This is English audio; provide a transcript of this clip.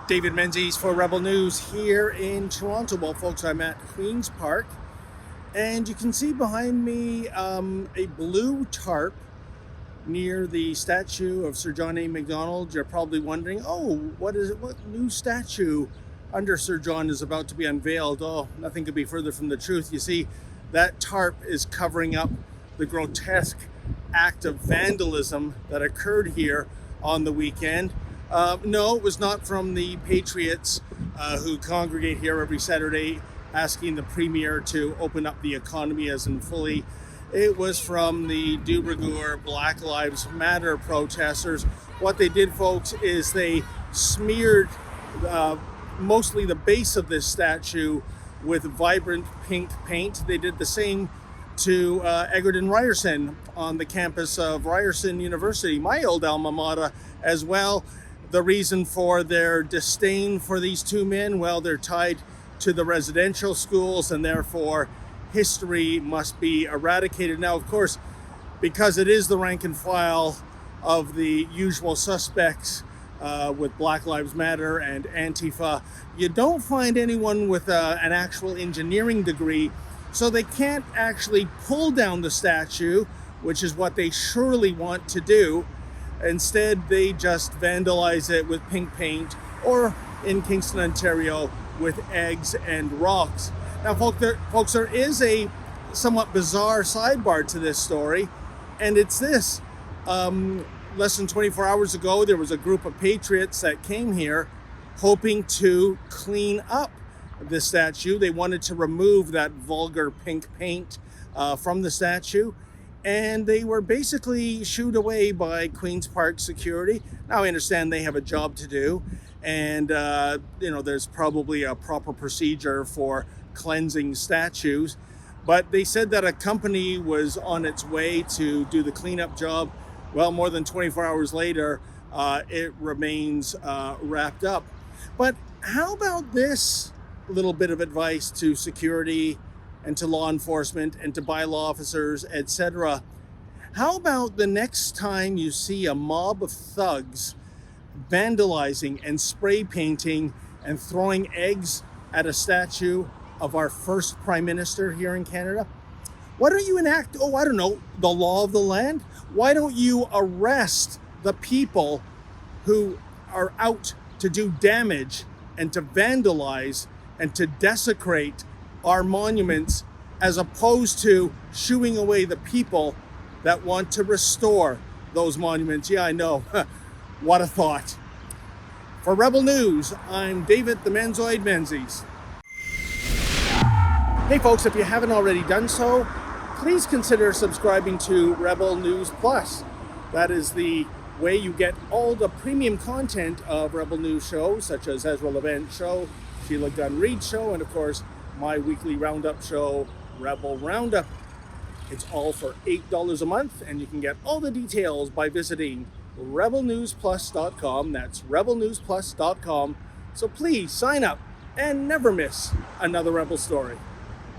David Menzies for Rebel News here in Toronto. Well, folks, I'm at Queen's Park, and you can see behind me a blue tarp near the statue of Sir John A. Macdonald. You're probably wondering, oh, what new statue under Sir John is about to be unveiled? Oh, nothing could be further from the truth. You see, that tarp is covering up the grotesque act of vandalism that occurred here on the weekend. No, it was not from the patriots who congregate here every Saturday asking the Premier to open up the economy as in fully. It was from the de rigueur Black Lives Matter protesters. What they did, folks, is they smeared mostly the base of this statue with vibrant pink paint. They did the same to Egerton Ryerson on the campus of Ryerson University, my old alma mater as well. The reason for their disdain for these two men, well, they're tied to the residential schools and therefore history must be eradicated. Now, of course, because it is the rank and file of the usual suspects with Black Lives Matter and Antifa, you don't find anyone with an actual engineering degree, so they can't actually pull down the statue, which is what they surely want to do. Instead, they just vandalize it with pink paint, or in Kingston, Ontario, with eggs and rocks. Now, folks, there is a somewhat bizarre sidebar to this story, and it's this. Less than 24 hours ago, there was a group of patriots that came here hoping to clean up the statue. They wanted to remove that vulgar pink paint from the statue, and they were basically shooed away by Queen's Park security. Now, I understand they have a job to do, and there's probably a proper procedure for cleansing statues, but they said that a company was on its way to do the cleanup job. Well, more than 24 hours later, it remains wrapped up. But how about this little bit of advice to security and to law enforcement and to bylaw officers, etc.? How about the next time you see a mob of thugs vandalizing and spray painting and throwing eggs at a statue of our first Prime Minister here in Canada? Why don't you enact, the law of the land? Why don't you arrest the people who are out to do damage and to vandalize and to desecrate our monuments, as opposed to shooing away the people that want to restore those monuments? Yeah, I know. What a thought. For Rebel News, I'm David the Menzoid Menzies. Hey folks, if you haven't already done so, please consider subscribing to Rebel News Plus. That is the way you get all the premium content of Rebel News shows, such as Ezra Levant Show, Sheila Gunn Reid Show, and of course, my weekly roundup show, Rebel Roundup. It's all for $8 a month, and you can get all the details by visiting rebelnewsplus.com. That's rebelnewsplus.com. So please sign up and never miss another Rebel story.